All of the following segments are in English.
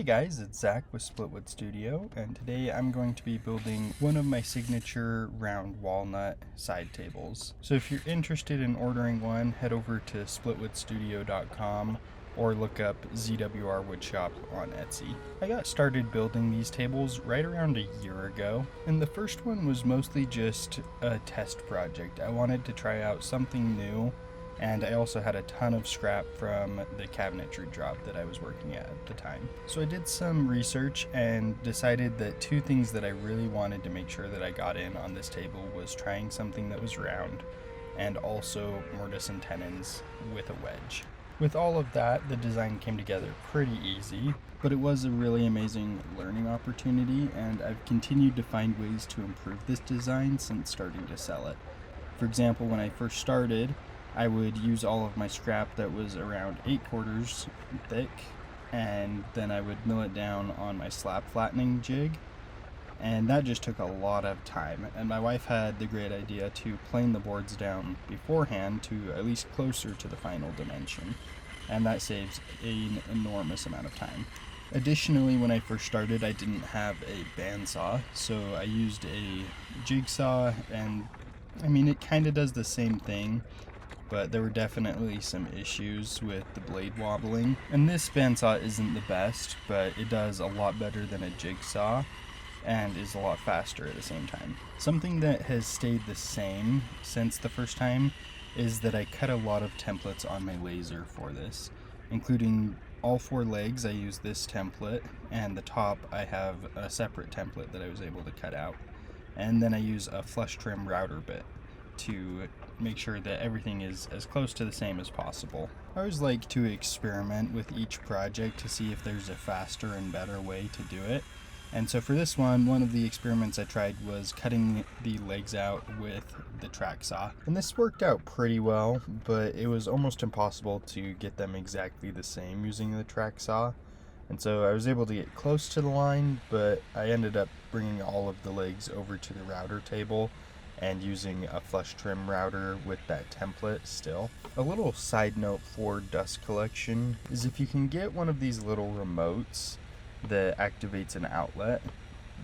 Hey guys, it's Zach with Splitwood Studio, and today I'm going to be building one of my signature round walnut side tables. So if you're interested in ordering one, head over to splitwoodstudio.com or look up ZWR Woodshop on Etsy. I got started building these tables right around a year ago, and the first one was mostly just a test project. I wanted to try out something new, and I also had a ton of scrap from the cabinetry job that I was working at the time. So I did some research and decided that two things that I really wanted to make sure that I got in on this table was trying something that was round and also mortise and tenons with a wedge. With all of that, the design came together pretty easy, but it was a really amazing learning opportunity, and I've continued to find ways to improve this design since starting to sell it. For example, when I first started, I would use all of my scrap that was around 8/4 thick, and then I would mill it down on my slab flattening jig, and that just took a lot of time. And my wife had the great idea to plane the boards down beforehand to at least closer to the final dimension, and that saves an enormous amount of time. Additionally, when I first started, I didn't have a bandsaw, so I used a jigsaw, and I mean, it kind of does the same thing, but there were definitely some issues with the blade wobbling. And this bandsaw isn't the best, but it does a lot better than a jigsaw and is a lot faster at the same time. Something that has stayed the same since the first time is that I cut a lot of templates on my laser for this, including all 4 legs. I use this template, and the top I have a separate template that I was able to cut out. And then I use a flush trim router bit to make sure that everything is as close to the same as possible. I always like to experiment with each project to see if there's a faster and better way to do it. And so for this one of the experiments I tried was cutting the legs out with the track saw. And this worked out pretty well, but it was almost impossible to get them exactly the same using the track saw. And so I was able to get close to the line, but I ended up bringing all of the legs over to the router table and using a flush trim router with that template still. A little side note for dust collection is if you can get one of these little remotes that activates an outlet,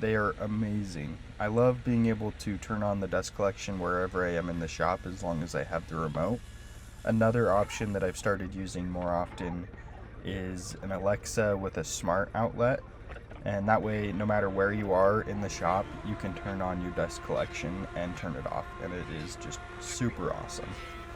they are amazing. I love being able to turn on the dust collection wherever I am in the shop as long as I have the remote. Another option that I've started using more often is an Alexa with a smart outlet. And that way, no matter where you are in the shop, you can turn on your dust collection and turn it off, and it is just super awesome.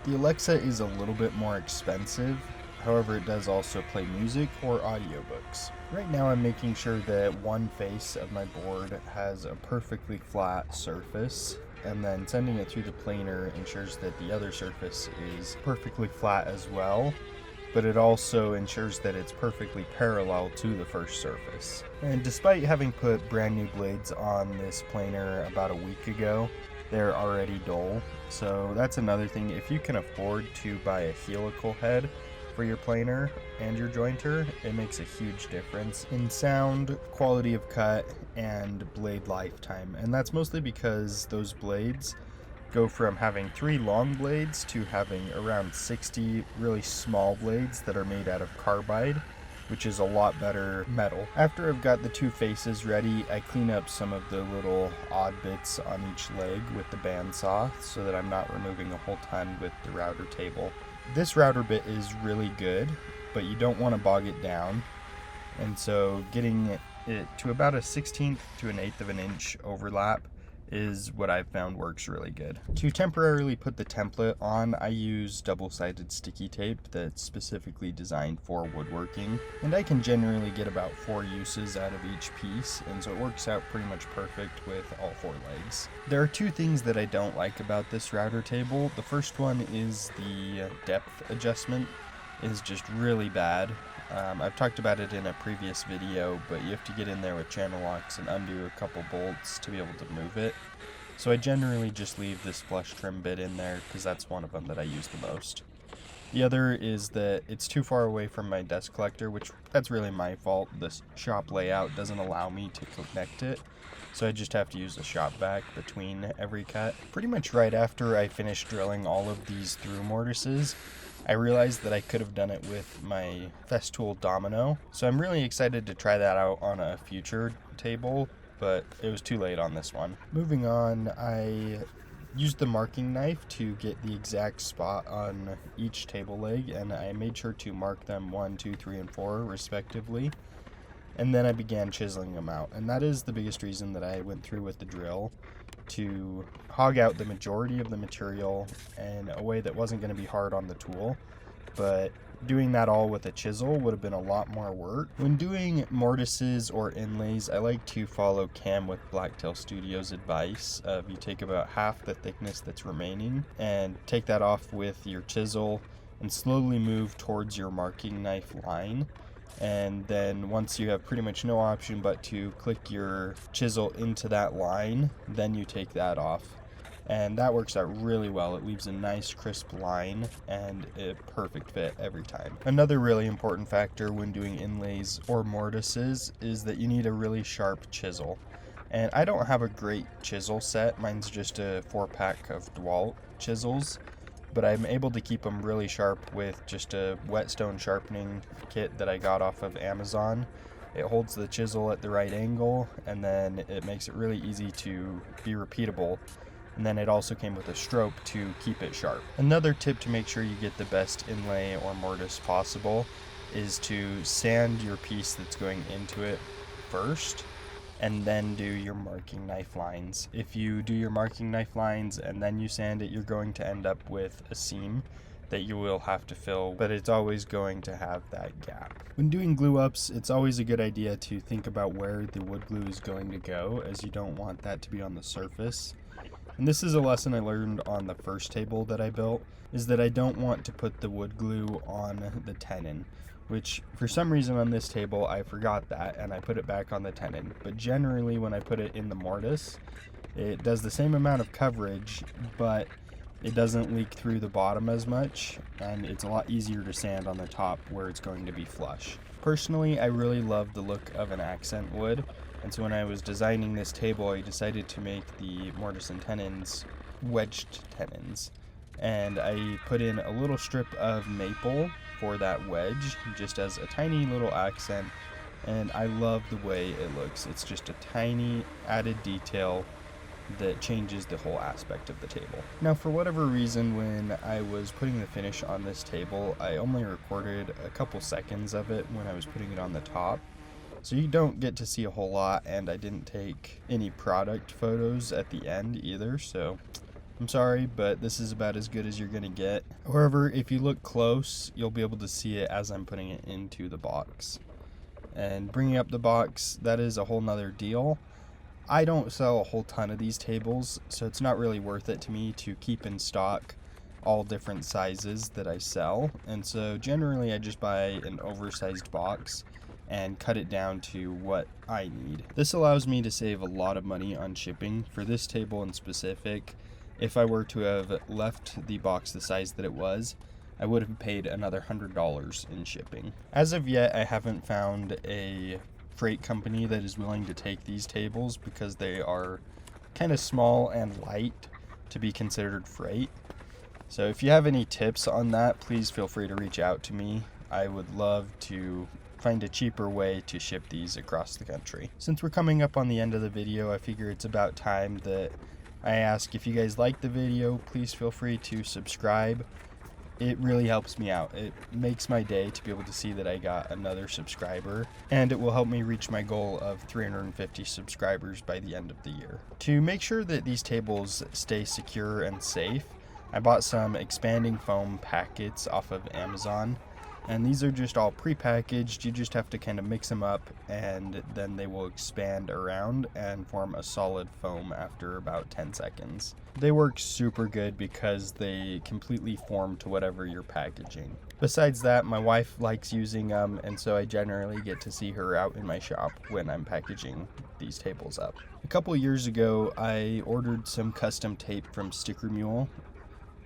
The Alexa is a little bit more expensive, however it does also play music or audiobooks. Right now I'm making sure that one face of my board has a perfectly flat surface, and then sending it through the planer ensures that the other surface is perfectly flat as well, but it also ensures that it's perfectly parallel to the first surface. And despite having put brand new blades on this planer about a week ago, they're already dull. So that's another thing. If you can afford to buy a helical head for your planer and your jointer, it makes a huge difference in sound, quality of cut, and blade lifetime. And that's mostly because those blades go from having 3 long blades to having around 60 really small blades that are made out of carbide, which is a lot better metal. After I've got the 2 faces ready, I clean up some of the little odd bits on each leg with the bandsaw so that I'm not removing a whole ton with the router table. This router bit is really good, but you don't want to bog it down, and so getting it to about a 1/16 to an 1/8 of an inch overlap is what I've found works really good. To temporarily put the template on, I use double-sided sticky tape that's specifically designed for woodworking, and I can generally get about 4 uses out of each piece, and so it works out pretty much perfect with all 4 legs. There are 2 things that I don't like about this router table. The first one is the depth adjustment is just really bad. I've talked about it in a previous video, but you have to get in there with channel locks and undo a couple bolts to be able to move it. So I generally just leave this flush trim bit in there because that's one of them that I use the most. The other is that it's too far away from my dust collector, which that's really my fault. This shop layout doesn't allow me to connect it, so I just have to use a shop vac between every cut. Pretty much right after I finished drilling all of these through mortises, I realized that I could have done it with my Festool domino, so I'm really excited to try that out on a future table, but it was too late on this one. Moving on, I used the marking knife to get the exact spot on each table leg, and I made sure to mark them 1, 2, 3, and 4 respectively. And then I began chiseling them out, and that is the biggest reason that I went through with the drill, to hog out the majority of the material in a way that wasn't going to be hard on the tool. But doing that all with a chisel would have been a lot more work. When doing mortises or inlays, I like to follow Cam with Blacktail Studios' advice of you take about half the thickness that's remaining and take that off with your chisel and slowly move towards your marking knife line. And then once you have pretty much no option but to click your chisel into that line, then you take that off. And that works out really well. It leaves a nice crisp line and a perfect fit every time. Another really important factor when doing inlays or mortises is that you need a really sharp chisel. And I don't have a great chisel set. Mine's just a 4-pack of DeWalt chisels, but I'm able to keep them really sharp with just a whetstone sharpening kit that I got off of Amazon. It holds the chisel at the right angle, and then it makes it really easy to be repeatable. And then it also came with a stroke to keep it sharp. Another tip to make sure you get the best inlay or mortise possible is to sand your piece that's going into it first, and then do your marking knife lines. If you do your marking knife lines and then you sand it, you're going to end up with a seam that you will have to fill, but it's always going to have that gap. When doing glue ups, it's always a good idea to think about where the wood glue is going to go, as you don't want that to be on the surface. And this is a lesson I learned on the first table that I built, is that I don't want to put the wood glue on the tenon, which for some reason on this table I forgot that and I put it back on the tenon. But generally when I put it in the mortise, it does the same amount of coverage, but it doesn't leak through the bottom as much, and it's a lot easier to sand on the top where it's going to be flush. Personally, I really love the look of an accent wood, and so when I was designing this table, I decided to make the mortise and tenons wedged tenons. And I put in a little strip of maple for that wedge, just as a tiny little accent, and I love the way it looks. It's just a tiny added detail that changes the whole aspect of the table. Now, for whatever reason, when I was putting the finish on this table, I only recorded a couple seconds of it when I was putting it on the top. So you don't get to see a whole lot, and I didn't take any product photos at the end either, so I'm sorry, but this is about as good as you're gonna get. However, if you look close, you'll be able to see it as I'm putting it into the box. And bringing up the box, that is a whole nother deal. I don't sell a whole ton of these tables, so it's not really worth it to me to keep in stock all different sizes that I sell. And so generally I just buy an oversized box and cut it down to what I need. This allows me to save a lot of money on shipping. For this table in specific, if I were to have left the box the size that it was, I would have paid another $100 in shipping. As of yet, I haven't found a freight company that is willing to take these tables because they are kind of small and light to be considered freight. So if you have any tips on that, please feel free to reach out to me. I would love to find a cheaper way to ship these across the country. Since we're coming up on the end of the video, I figure it's about time that I ask if you guys like the video, please feel free to subscribe. It really helps me out. It makes my day to be able to see that I got another subscriber, and it will help me reach my goal of 350 subscribers by the end of the year. To make sure that these tables stay secure and safe, I bought some expanding foam packets off of Amazon, and these are just all pre-packaged. You just have to kind of mix them up, and then they will expand around and form a solid foam after about 10 seconds. They work super good because they completely form to whatever you're packaging. Besides that, my wife likes using them, and so I generally get to see her out in my shop when I'm packaging these tables up. A couple years ago, I ordered some custom tape from Sticker Mule,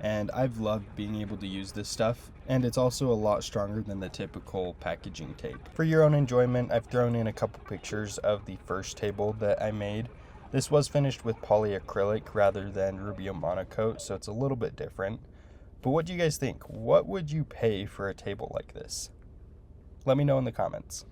and I've loved being able to use this stuff, and it's also a lot stronger than the typical packaging tape. For your own enjoyment, I've thrown in a couple pictures of the first table that I made. This was finished with polyacrylic rather than Rubio monocoat, so it's a little bit different, But what do you guys think? What would you pay for a table like this? Let me know in the comments.